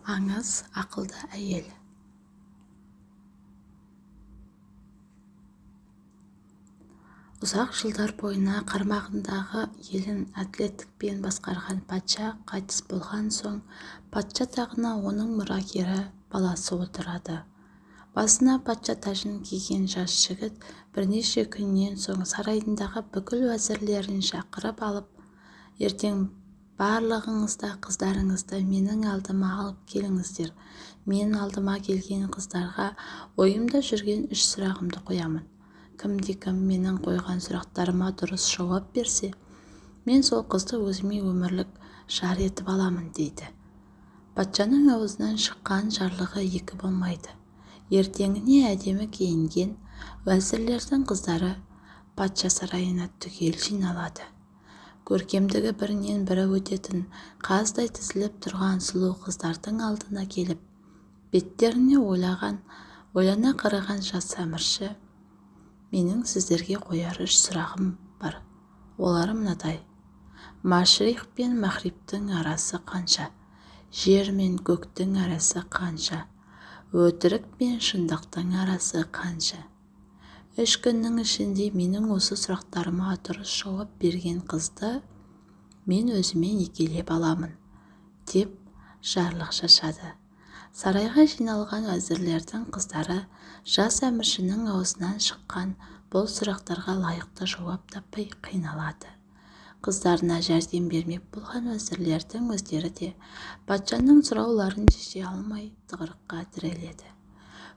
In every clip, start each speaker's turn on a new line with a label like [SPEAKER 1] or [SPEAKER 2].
[SPEAKER 1] Аңыз ақылды әйел. Ұзақ жылдар бойына қармағындағы елін әділеттікпен басқарған патша қайтыс болған соң, патша тағына оның мұрагері баласы отырады. Басына патша тәжін киген жас жігіт бірнеше күннен соң сарайындағы бүкіл уәзірлерін шақырып алып, ертең барлығыңызда қыздарыңызды менің алдыма алып келіңіздер. Мен алдыма келген қыздарға ойымда жүрген 3 сұрағымды қоямын. Кімде-кім менің қойған сұрақтарыма дұрыс жауап берсе, мен сол қызды өзіме өмірлік жар етіп аламын, дейді. Патшаның аузынан шыққан жарлығы екі болмайды. Ертеңіне әдемі киінген уәзірлердің қыздары патша сарайына түгел жиналады. Көркемдігі бірінен бірі өтетін қаздай тізіліп тұрған сұлу қыздардың алдына келіп, беттеріне ойлана қараған жас әмірші: менің сіздерге қояр 3 сұрағым бар. Олар мынадай: Машрих пен Мағриптің арасы қанша? Жер мен көктің арасы қанша? Өтірік пен шындықтың арасы қанша? 3 күннің ішінде менің осы сұрақтарыма дұрыс жауап берген қызды мен өзіме некелеп аламын, деп жарлық шашады. Сарайға жиналған уәзірлердің қыздары жас әміршінің аузынан шыққан бұл сұрақтарға лайықты жауап таппай қиналады. Қыздарына жәрдем бермек болған уәзірлердің өздері де патшаның сұрауларын шеше алмай тығырыққа тіреледі.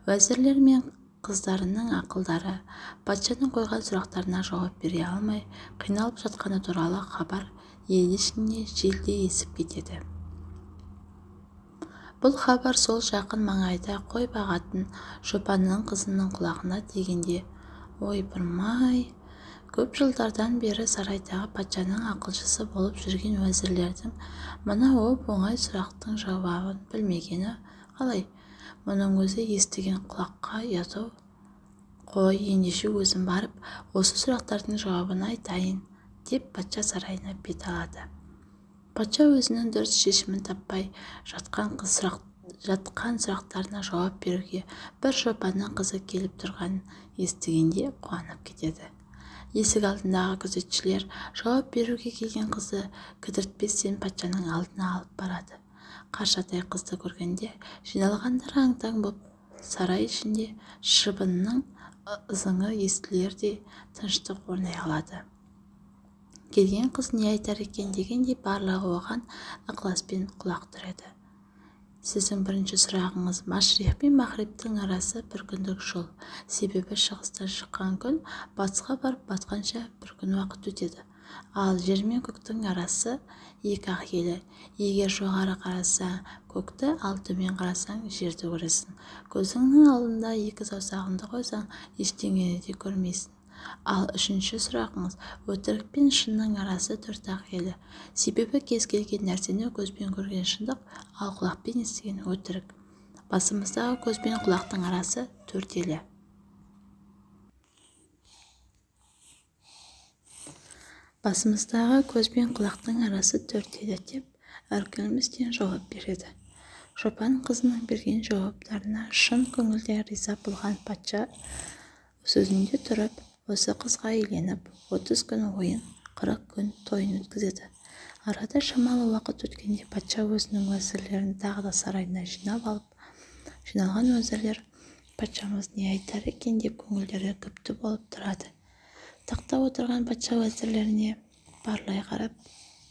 [SPEAKER 1] Уәзірлер мен қыздарының ақылдары патшаның қойған сұрақтарына жауап бере алмай қиналып жатқаны туралы хабар ел ішіне желдей есіп кетеді. Бұл хабар сол жақын маңайда қой бағатын шопанның қызының құлағына тигенде: ойпырмай, көп жылдардан бері сарайдағы патшаның ақылшысы болып жүрген уәзірлердің мына оп-оңай сұрақтың жауабын білмегені қалай? Мұның өзі естіген құлаққа ұят-ау. Қой, ендеше өзім барып, осы сұрақтардың жауабын айтайын, деп патша сарайына бет алады. Патша өзінің дұрыс шешімін таппай жатқан сұрақтарына жауап беруге бір шопанның қызы келіп тұрғанын естігенде қуанып кетеді. Есік алдындағы күзетшілер жауап беруге келген қызды кідіртпестен патшаның алдына алып барады. Қаршадай қызды көргенде жиналғандар аң-таң боп, сарай ішінде шыбынның ызыңы естілердей тыныштық орнай алады. Келген қыз не айтар екен дегендей барлығы оған ықыласпен құлақ түреді. Сіздің бірінші сұрағыңыз: Машрих пен Мағриптің арасы бір күндік жол. Себебі шығыстан шыққан күн батысқа барып батқанша бір күн уақыт өтеді. Ал жер мен көктің арасы 2-ақ елі. Егер жоғары қарасаң көкті, ал төмен қарасаң жерді көресің. Көзіңнің алдында 2 саусағыңды қойсаң, ештеңені де көрмейсің. Ал үшінші сұрағыңыз: өтірік пен шынның арасы 4-ақ елі. Себебі кез келген нәрсені көзбен көрген шындық, ал құлақпен естіген өтірік. Басымыздағы көз бен құлақтың арасы 4 елі. Басымыздағы көз бен құлақтың арасы 4 елі, деп әркелместен жауап береді. Шопан қызының берген жауаптарына шын көңілден риза болған патша сөзінде тұрып, осы қызға үйленіп, 30 күн ойын, 40 күн тойын өткізеді. Арада шамалы уақыт өткенде патша өзінің уәзірлерін тағы да сарайына жинап алып, жиналған уәзірлер: патшамыз не айтар екен деп көңілдері күпті болып тұрады. Тақта отырған патша уәзірлеріне барлай қарап: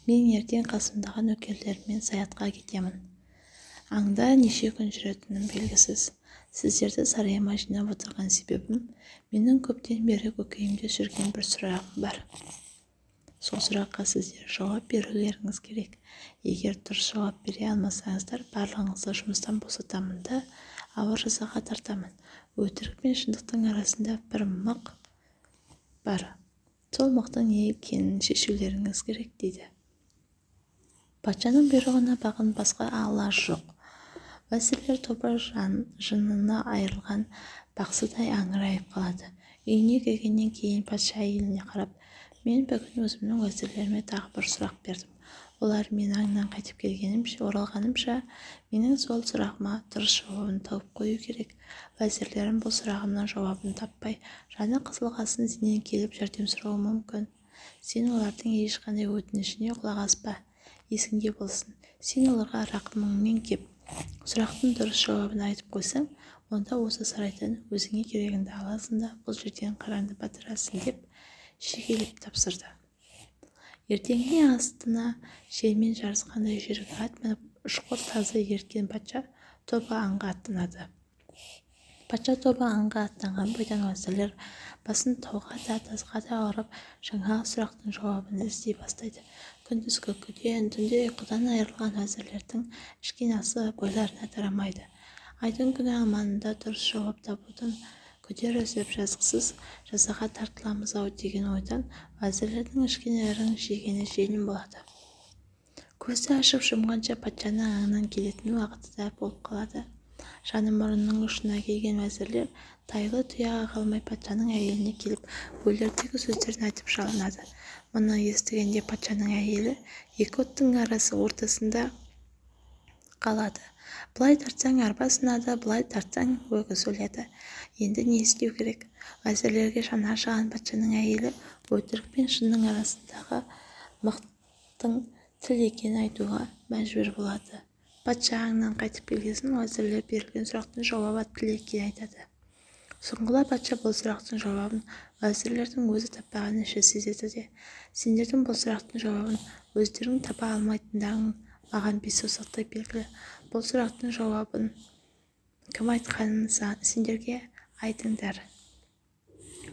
[SPEAKER 1] мен ертең қасымдағы нөкерлеріммен саятқа кетемін. Аңда неше күн жүретінім белгісіз. Сіздерді сарайыма жинап отырған себебім: менің көптен бері көкейімде жүрген бір сұрағым бар. Сол сұраққа сіздер жауап берулеріңіз керек. Егер дұрыс жауап бере алмасаңыздар, барлығыңызды жұмыстан босатамын да ауыр жазаға тартамын. Өтірік пен шындықтың арасында бір мық бар. Сол мықтың не екенін шешулеріңіз керек, дейді. Патшаның бұйрығына бағынбасқа алла жоқ. Уәзірлер тобы жынына айырылған бақсыдай аңырайып қалады. Үйіне келгеннен кейін патша әйеліне қарап: мен бүгін өзімнің уәзірлеріме тағы бір сұрақ бердім. Олар мен аңнан қайтып оралғанымша менің сол сұрағыма дұрыс жауабын тауып қою керек. Вәзірлерім бұл сұрағымның жауабын таппай, жаны қысылғасын сенен келіп жәрдем сұрауы мүмкін. Сен олардың ешқандай өтінішіне құлақ аспа. Есіңде болсын, сен оларға рақымыңмен кеп, сұрақтың дұрыс жауабын айтып қойсаң, онда осы сарайдан өзіңе керегіңді аласың да бұл жерден қараңды батырасың деп шегелеп тапсырды. Ертеңіне астына желмен жарысқандай жерге ат мініп, ұшқыр тазы ерткен патша тобы аңға аттанады. Патша тобы аңға аттанған бойдан уәзірлер басын тауға да тасқа да ұрып, жаңағы сұрақтың жауабын іздей бастайды. Күндіз күлкіден, түнде ұйқыдан айырылған уәзірлердің ішкен асы бойларына тарамайды. Айдың күні аманында дұрыс жауап табудан күдер үзіп, жазықсыз жазаға тартыламыз-ау деген ойдан уәзірлердің ішкен ірің жегені желім болады. Көзді ашып жұмғанша патшаның аңынан келетін уақыты да болып қалады. Жаны мұрынның ұшына келген уәзірлер тайлы тұяға қалмай патшаның әйеліне келіп, өлердегі сөздерін айтып жалынады. Мұны естігенде патшаның әйелі екі оттың арасы ортасында қалады. Былай тартсаң арба сынады, былай тартсаң өгіз өледі. Енді не істеу керек? Уәзірлерге жаны ашыған патшаның әйелі өтірік пен шынның арасындағы мықтың тіл екенін айтуға мәжбүр болады. Патша аңнан қайтып келгесін уәзірлер берілген сұрақтың жауабы тіл екенін айтады. Сұңғыла патша бұл сұрақтың жауабын уәзірлердің өзі таппаған іші сезеді де, сендердің бұл сұрақтың жауабын өздерің таба алмайтындарың маған бейсаусақтай белгілі. Бұл сұрақтың жауабын кім айтқанын сендерге айтыңдар.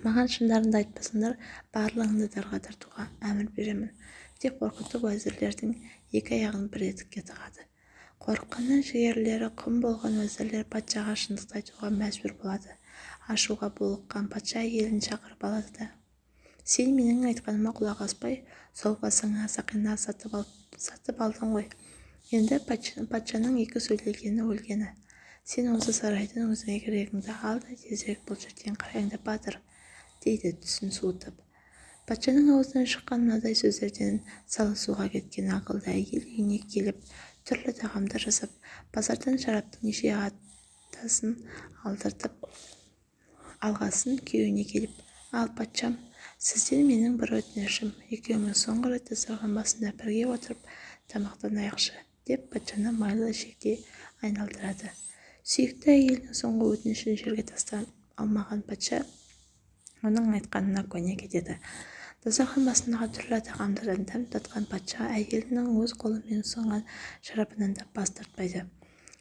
[SPEAKER 1] Маған шындарыңды айтпасаңдар, барлығыңды дарға тартуға әмір беремін деп қорқытып уәзірлердің екі аяғын бір етікке тығады. Қорыққаннан жігерлері құм болған уәзірлер патшаға шындықты айтуға мәжбүр болады. Ашуға булыққан патша әйелін шақырып алады да: сен менің айтқаныма құлақ аспай, сол басыңа сақина сатып алдың ғой. Енді патшаның екі сөйлегені өлгені. Сен осы сарайдан өзіңе керегіңді ал да тезірек бұл жерден қараңды батыр, дейді түсін суытып. Патшаның аузынан шыққан мынадай сөздерден салысуға кеткен ақылды әйел үйіне келіп, түрлі тағамдар жасап, базардан шараптың неше атасын алдыртып алғасын күйеуіне келіп: ал патшам, сізден менің бір өтінішім, екеуміз соңғы рет дастархан басында бірге отырып тамақтанайықшы деп патшаны майлы шекте айналдырады. Сүйікті әйелінің соңғы өтінішін жерге тастап алмаған патша оның айтқанына көне кетеді. Дастархан басындағы түрлі тағамдардан дәм татқан патша әйелінің өз қолымен ұсынған шарабынан да бас тартпайды.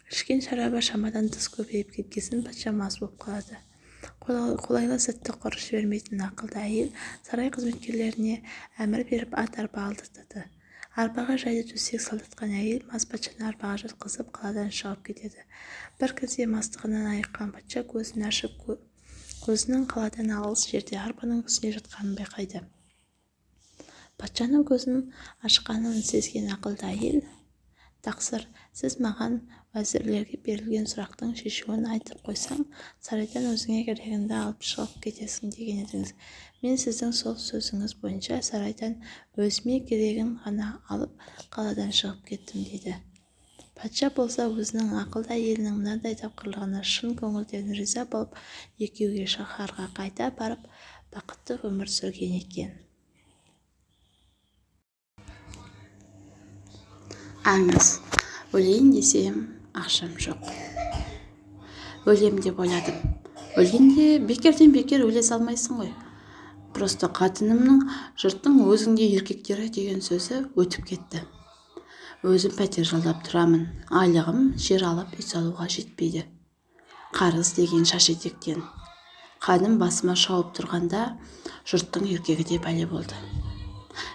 [SPEAKER 1] Ішкен шарабы шамадан тыс көбейіп кеткесін патша мас болып қалады. Қолайлы сәтті құр жібермейтін ақылды әйел сарай қызметкерлеріне әмір беріп ат арба алдыртады. Арбаға жайлы төсек салдатқан әйел мас патшаны арбаға жатқызып қаладан шығып кетеді. Бір кезде мастығынан айыққан патша көзін ашып, көзінің қаладан алыс жерде арбаның үстінде жатқанын байқайды. Патшаның көзін ашқанын сезген ақылды әйел: тақсыр, сіз маған уәзірлерге берілген сұрақтың шешуін айтып қойсаң, сарайдан өзіңе керегіңді алып шығып кетесің деген едіңіз. Мен сіздің сол сөзіңіз бойынша сарайдан өзіме керегін ғана алып қаладан шығып кеттім, дейді. Патша болса өзінің ақылды әйелінің мынадай тапқырлығына шын көңілден риза болып, екеуге шаһарға қайта барып бақытты өмір сүрген екен. Аңыз. Өлейін десем, ақшам жоқ. Өлем деп ойладым. Өлгенде бекерден бекер өле салмайсың ғой. Просто қатынымның жұрттың өзіңде еркектері деген сөзі өтіп кетті. Өзім пәтер жалдап тұрамын. Айлығым жер алып үй салуға жетпейді. Қарыз деген шаш етектен. Қаным басыма шауып тұрғанда жұрттың еркегі де бәле болды.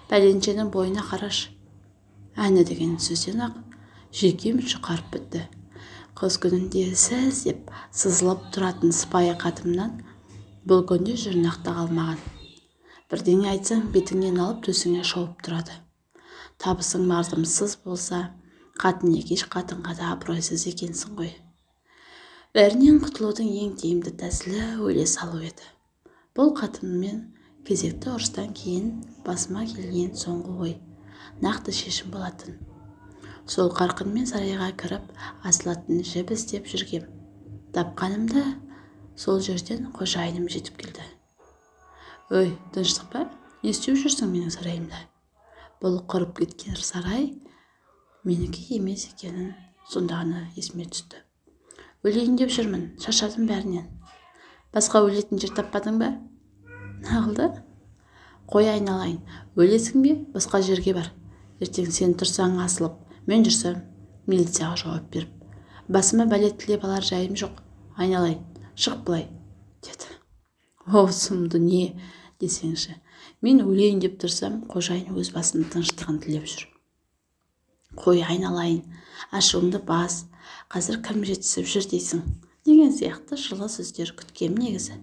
[SPEAKER 1] Бәленшенің бойына қараш. Әні деген сөзден ақ жүйкем жұқарып бітті. Қыз күнінде сіз деп сызылып тұратын сыпайы қатымнан бұл күнде жұрнақта қалмаған. Бірдеңе айтсаң бетіңнен алып төсіңе шауып тұрады. Табысың мардымсыз болса, қатын екеш қатынға да абыройсыз екенсің ғой. Бәрінен құтылудың ең тиімді тәсілі өле салу еді. Бұл қатынмен кезекті ұрыстан кейін басыма келген соңғы ой. нақты шешім болатын. Сол қарқынмен сарайға кіріп асылатын жіп іздеп жүргем. Тапқанымда сол жерден қожайыным жетіп келді. Өй, тыныштық па? Не істеп жүрсің менің сарайымда? Бұл құрып кеткен сарай менікі емес екенін сонда ғана есіме түсті. Өлейін деп жүрмін, шаршадым бәрінен. Басқа өлетін жер таппадың ба? Нағылды? Қой айналайын, өлесің бе? Басқа жерге бар. Ертең сен тұрсаң асылып, мен жүрсем милицияға жауап беріп. Басыма бәле тілеп алар жайым жоқ. Айналайын, шығып былай, деді. О, сұмды не десеңші. Мен өлейін деп тұрсам, қожайын өз басының тыныштығын тілеп жүр. Қой айналайын, ашуыңды бас, қазір кім жетісіп жүр дейсің, деген сияқты жылы сөздер күткем негізі.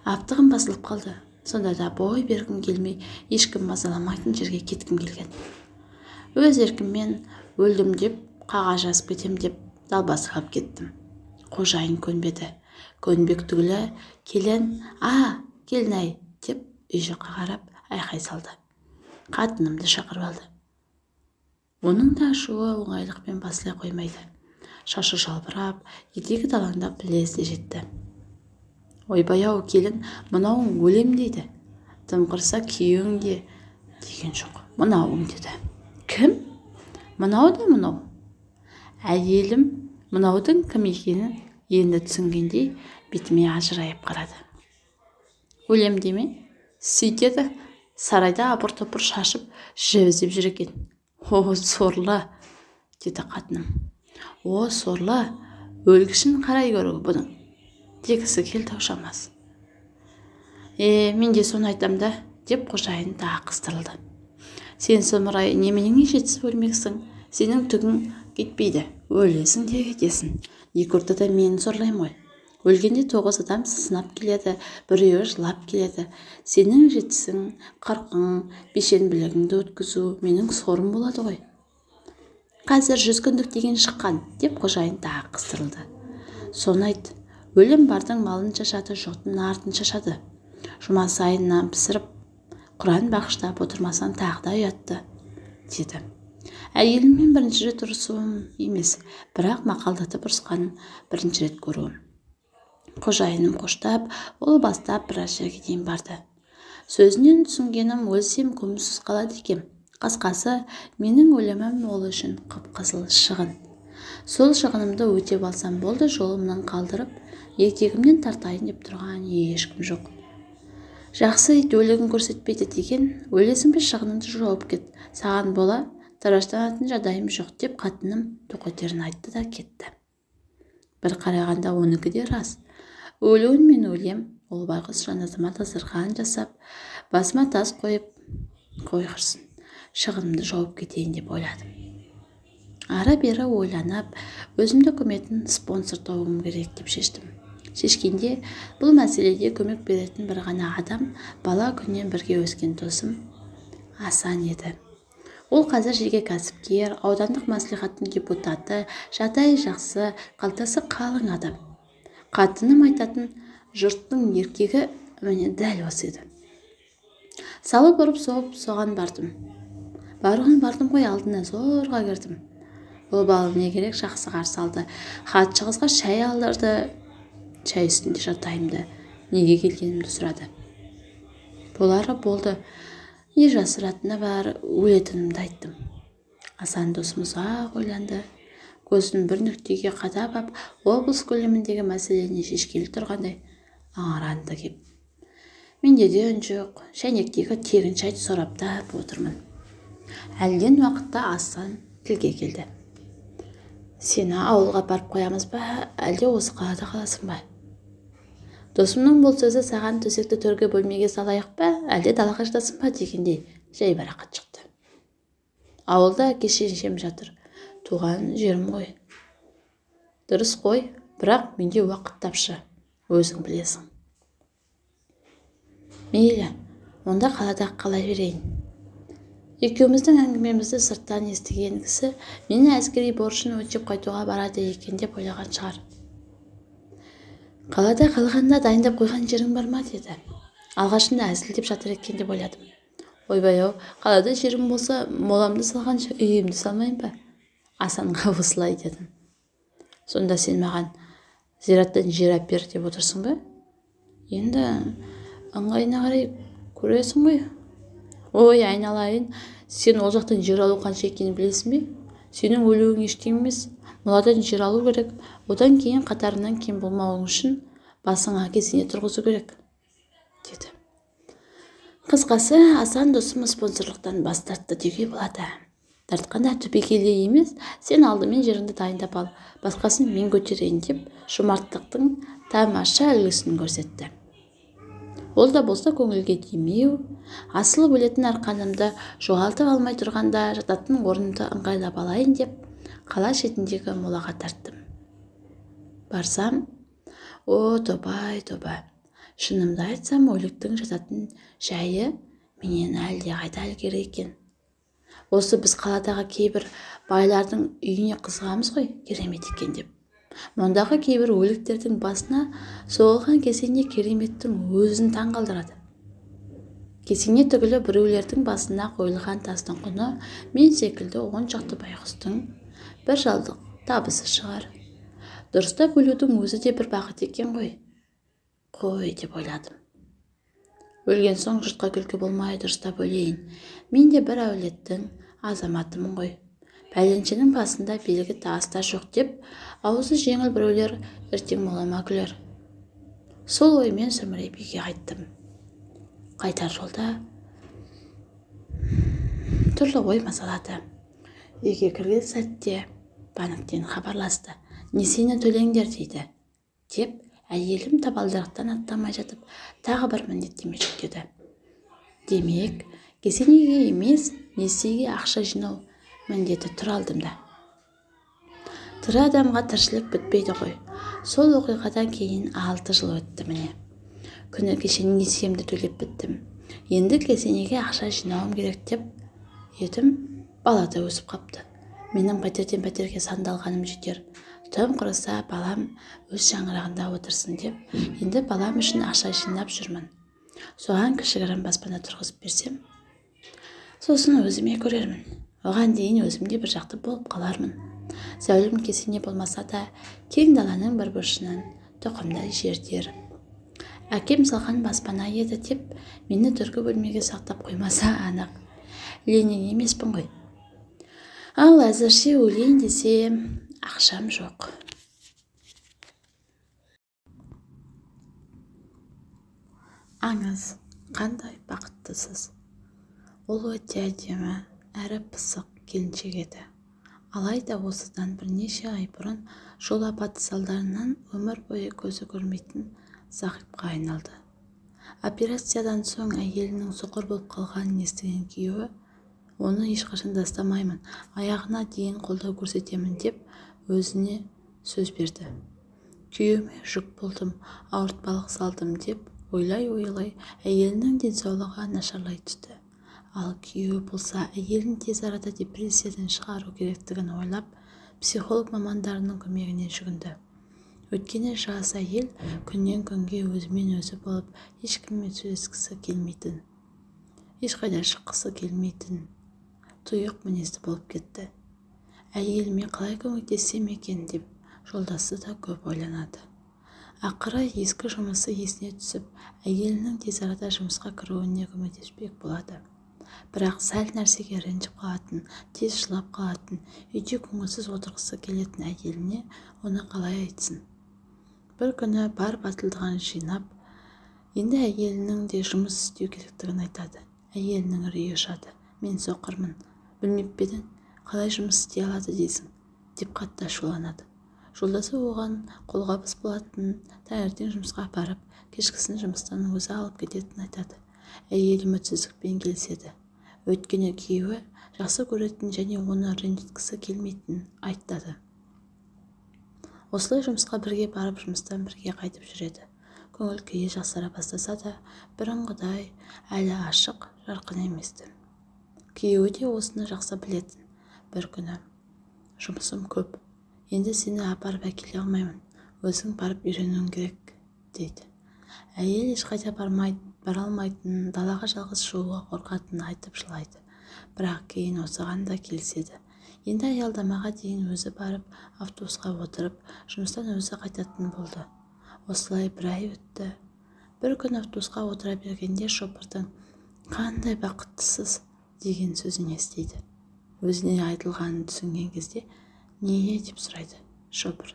[SPEAKER 1] Аптығым басылып қалды. Сонда да бой бергім келмей, ешкім мазаламайтын жерге кеткім келген. Өз еркіммен өлдім деп, қағаз жазып кетем деп далбасалап кеттім. Қожайын көнбеді. Көнбек түгілі келін, келін-ай деп үй жаққа қарап айқай салды. Қатынымды шақырып алды. Оның да ашуы оңайлықпен басылай қоймайды. Шашы жалбырап, етегі далаңдап лезде жетті. Ойбай-ау келін, мынауың өлем дейді. Тым құрса күйеуің де деген жоқ. Мынауың деді. Кім? Мынау да мынау. Әйелім мынаудың кім екенін енді түсінгендей бетіме ажырайып қарады. Өлем деме? Сөйтеді, сарайда апыр-топыр шашып жіп іздеп жүр екен. О, сорлы, деді қатыным. О, сорлы, өлгішін қарай көру бұның, дегісі келді шамасы. Мен де соны айтам да, деп қожайын тағы қыстырылды. Сен сұмырай неменеңе жетісіп өлмексің, сенің түгің кетпейді, өлесің де кетесің. Екі ортада мені сорлаймын ғой. Өлгенде 9 адам сынап келеді, біреуі жылап келеді. Сенің жетісің, қырқың, бешенбілігіңді өткізу менің сорым болады ғой. Қазір 100 күндік деген шыққан, деп қожайын тағы қыстырылды. Соны айт, өлім бардың малын шашады, жоқтың артын шашады. Жұма сайынан пісіріп, Құран бағыштап отырмасаң тағы да ұятты, деді. Әйеліммен бірінші рет ұрысуым емес, бірақ мақалдатып ұрысқанын бірінші рет көруім. Қожайыным қоштап, ол бастап біраз жерге дейін барды. Сөзінен түсінгенім өлсем көмусіз қалады екем. Қасқасы менің өлімім ол үшін қып-қызыл шығын. Сол шығынымды өтеп алсам болды, жолымнан қалдырып, етегімнен тартайын деп тұрған ешкім жоқ. Жақсы ит өлігін көрсетпейді деген, өлесің бе шығыныңды жауып кет, саған бола тараштанатын жағдайым жоқ, деп қатыным тоқетерін айтты да кетті. Бір қарағанда оныкі де рас. Өлуін мен өлем, ол байғұс жаназама дастархан жасап, басыма тас қойып, қой қырсын, шығынымды жауып кетейін деп ойладым. Ара-бері ойланып, өзімді көметін спонсор тауым керек деп шештім. Шешкенде бұл мәселеде көмек беретін бір ғана адам бала күннен бірге өскен досым Асан еді. Ол қазір жеке кәсіпкер, аудандық мәслихаттың депутаты, жағдайы жақсы, қалтасы қалың адам. Қатыным айтатын жұрттың еркегі міне дәл осы еді. Салып ұрып соғып соған бардым. Бардым ғой, алдына зорға кірдім. Ол балы не керек жақсы қарсы алды. Хат шығызға шай алдырды. Шай үстінде жатайымды, неге келгенімді сұрады. Болары болды, не жасыратыны бар, өлетінімді айттым. Асан досымыз ойланды, көзін бір нүктеге қадап ап, облыс көлеміндегі мәселені шешкелі тұрғандай аңыранды кеп. Менде де үн жоқ, шәйнектегі тегін шайды сораптап отырмын. Әлден уақытта Асан тілге келді. Сені ауылға барып қоямыз ба, әлде осы қалада қаласың ба? Досымның бұл сөзі саған төсекті төрге бөлмеге салайық па, әлде далаға жатасың ба дегендей жайбарақат шықты. Ауылда әке-шешем жатыр, туған жерім ғой. Дұрыс қой, бірақ менде уақыт тапшы, өзің білесің. Мейлі, онда қалада қала берейін. Екеуміздің әңгімемізді сырттан естіген кісі мені әскери борышын өтеп қайтуға барады екен деп ойлаған шығар. Қалада қалғанда дайындап қойған жерің бар ма деді. Алғашында әзілдеп жатыр екен деп ойладым. Ойбай-ау, қалада жерім болса, моламды салғанша үйімді салмайын ба? Асанға осылай дедім. Сонда сен маған зираттан жер әпер деп отырсың ба? Енді ыңғайына қарай көресің ғой. Ой, айналайын, сен ол жақтан жер алу қанша екенін білесің бе? Сенің өлуің ештеңе емес. Моладан жер алу керек. Одан кейін қатарынан кем болмауың үшін басыңа кесене тұрғызу керек, деді. Қысқасы, Асан досым спонсорлықтан бас тартты деуге болады. Тартқанда түбегейлі емес, сен алдымен жеріңді дайындап ал, басқасын мен көтерейін деп жомарттықтың тамаша үлгісін көрсетті. Ол да болса көңілге тимеу, асылып өлетін арқанымды жоғалтып алмай тұрғанда жататын орнымды ыңғайлап алайын деп қала шетіндегі молаға тарттым. Барсам, о, тобай, шынымды айтсам, өліктің жататын жайы менен әлде қайда ілгері екен. Осы біз қаладағы кейбір байлардың үйіне қызығамыз ғой, керемет екен деп. Мұндағы кейбір өліктердің басына соғылған кесене кереметтің өзін таңғалдырады. Кесене түгілі біреулердің басына қойылған тастың құны мен секілді 10 шақты байғұстың бір жалдық табысы шығар. Дұрыстап өлудің өзі де бір бақыт екен ғой. Қой деп ойладым. Өлген соң жұртқа күлкі болмай дұрыстап өлейін. Мен де бір әулеттің азаматымын ғой. Пәленшенің басында белгі таста жоқ деп, аузы жеңіл біреулер ертең молама күлер. Сол оймен сүмірейіп үйге қайттым. Қайтар жолда түрлі ой мазалады. Үйге кірген сәтте банктен хабарласты. Несиені төлеңдер дейді, деп әйелім табалдырықтан аттамай жатып тағы бір міндеттеме жүктеді. Демек, кесенеге емес, несиеге ақша жинау міндеті тұр алдымда. Тірі адамға тіршілік бітпейді ғой. Сол оқиғадан кейін 6 жыл өтті міне. Күні кеше несиемді төлеп біттім. Енді кесенеге ақша жинауым керек деп едім, бала да өсіп қапты. Менің пәтерден пәтерге сандалғаным жетер. Тым құрыса балам өз шаңырағында отырсын деп, енді балам үшін ақша жинап жүрмін. Соған кішігірім баспана тұрғызып берсем, сосын өзіме көрермін. Оған дейін өзімде бір жақты болып қалармын. Зәулім кесене болмаса да, кең даланың бір бұрышынан тоқымдай жердер. Әкем салған баспана еді деп, мені түркі бөлмеге сақтап қоймаса анық. Ленин емеспін ғой. Ал әзірше өлейін десем, ақшам жоқ. Аңыз, қандай бақыттысыз. Ол өте әдемі, әрі пысық келіншек еді. Алайда осыдан бірнеше ай бұрын жол апаты салдарынан өмір бойы көзі көрмейтін зағипқа айналды. Операциядан соң әйелінің соқыр болып қалғанын естіген күйеуі, оны ешқашан тастамаймын, аяғына дейін қолдау көрсетемін деп өзіне сөз берді. Күйеуіме жүк болдым, ауыртпалық салдым деп ойлай әйелінің денсаулығы нашарлай түсті. Ал күйеуі болса әйелін тез арада депрессиядан шығару керектігін ойлап, психолог мамандарының көмегіне жүгінді. Өйткені жас әйел күннен күнге өзімен өзі болып, ешкіммен сөйлескісі келмейтін, ешқайда шыққысы келмейтін, тұйық мінезді болып кетті. Әйеліме қалай көмектессем екен деп жолдасы да көп ойланады. Ақыры ескі жұмысы есіне түсіп, әйелінің тез арада жұмысқа кіруіне көмектеспек болады. Бірақ сәл нәрсеге ренжіп қалатын, тез жылап қалатын, үйде көңілсіз отырғысы келетін әйеліне оны қалай айтсын. Бір күні бар батылдығын жинап, енді әйелінің де жұмыс істеу керектігін айтады. Әйелінің үрейі ұшады. Мен соқырмын, білмеп пе едің, қалай жұмыс істей алады дейсің, деп қатты ашуланады. Жолдасы оған қолғабыс болатын, таңертең жұмысқа барып, кешкісін жұмыстан өзі алып кететінін айтады. Әйел үмітсіздікпен келіседі. Өйткені күйеуі жақсы көретін және оны ренжіткісі келмейтінін айтады. Осылай жұмысқа бірге барып, жұмыстан бірге қайтып жүреді. Көңіл күйі жақсара бастаса да, бұрынғыдай әлі ашық, жарқын еместі. Күйеуі де осыны жақсы білетін. Бір күні, жұмысым көп, енді сені апарып әкеле алмаймын, өзің барып үйренуің керек, дейді. Әйел ешқайда бара алмайтынын, далаға жалғыз шығуға қорқатынын айтып жылайды. Бірақ кейін осыған да келіседі. Енді аялдамаға дейін өзі барып, автобусқа отырып, жұмыстан өзі қайтатын болды. Осылай бір ай өтті. Бір күн автобусқа отыра бергенде шопырдың «Қандай бақыттысыз» деген сөзін естиді. Өзіне айтылғанын түсінген кезде «Не?» деп сұрайды шопыр.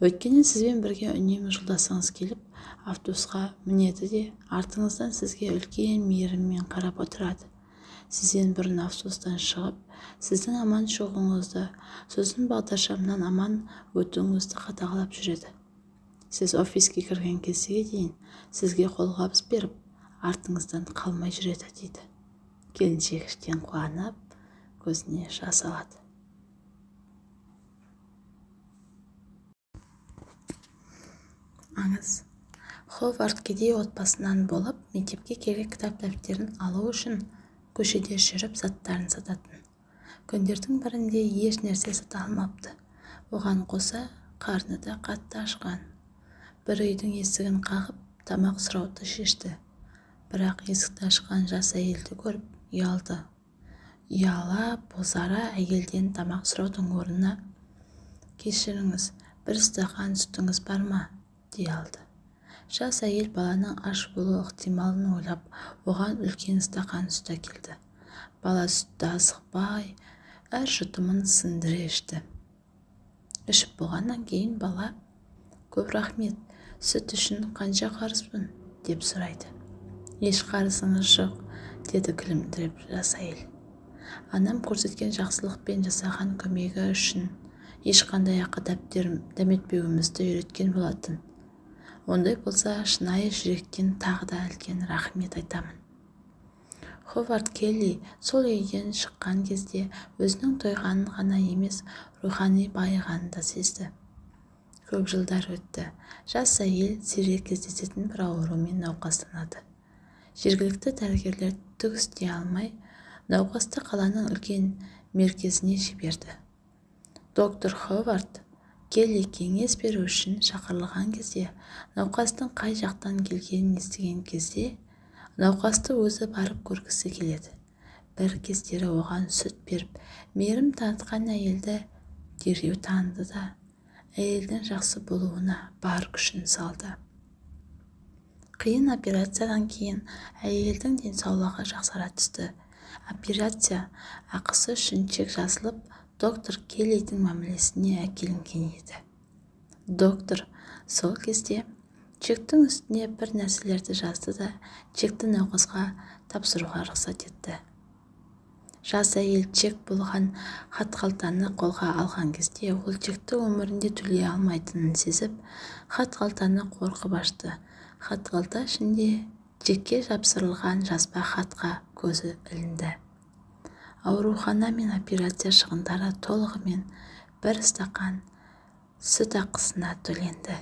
[SPEAKER 1] Өйткені сізбен бірге үнемі жолдасыңыз келіп, автобусқа мінеді де, артыңыздан сізге үлкен мейіріммен қарап отырады. Сізден бұрын автобустан шығып, сіздің аман шығуыңызды, сосын бағдаршамнан аман өтуіңізді қадағалап жүреді. Сіз офиске кірген кезге дейін сізге қолғабыс беріп, артыңыздан қалмай жүреді дейді. Келіншек іштен қуанып, көзіне жас алады. Аңыз. Ховард кедей отбасынан болып, мектепке керек кітап-дәптерін алу үшін көшеде жүріп заттарын сататын. Күндердің бірінде еш нәрсе сата алмапты. Оған қоса қарны да қатты ашқан. Бір үйдің есігін қағып, тамақ сұрауды шешті. Бірақ есікті ашқан жас әйелді көріп, ұялды. Ұяла, бозара әйелден тамақ сұраудың орнына «Кешіріңіз, бір стақан сүтіңіз бар ма?» дей алды. Жас әйел баланың аш болу ықтималын ойлап, оған үлкен стақан сүт әкелді. Бала сүтті асықпай, әр жұтымын сындыре ішті. Ішіп болғаннан кейін бала «Көп рахмет, сүт үшін қанша қарызбын?» деп сұрайды. «Еш қарызыңыз жоқ», деді күлімдіреп жас әйел. «Анам көрсеткен жақсылық пен жасаған көмегі үшін ешқандай ақы дәметпеуімізді үйреткен болатын. Ондай болса, шынайы жүректен тағы да үлкен рахмет айтамын». Ховард Келли сол үйден шыққан кезде өзінің тойғанын ғана емес, рухани байығанын да сезді. Көп жылдар өтті. Жас әйел сирек кездесетін бір аурумен науқастанады. Жергілікті дәрігерлер түк істей алмай, науқасты қаланың үлкен мерkezіне жіберді. Доктор Ховард Келли кеңес беру үшін шақырылған кезде, науқастың қай жақтан келгенін естіген кезде, науқасты өзі барып көргісі келеді. Бір кездері оған сүт беріп, мейірім танытқан әйелді дереу таныды да, әйелдің жақсы болуына бар күшін салды. Қиын операциядан кейін әйелдің денсаулығы жақсара түсті. Операция ақысы үшін чек жазылып, доктор Келлидің мәмілесіне әкелінген еді. Доктор сол кезде чектің үстіне бір нәрселерді жазды да, чекті науқасқа тапсыруға рұқсат етті. Жас әйел чек болған хат-қалтаны қолға алған кезде, ол чекті өмірінде төлей алмайтынын сезіп, хат-қалтаны қорқып ашты. Хат-қалта ішінде чекке жапсырылған жазба хатқа көзі ілінді. Аурухана мен операция шығындары толығымен бір стақан сүт ақысына төленді.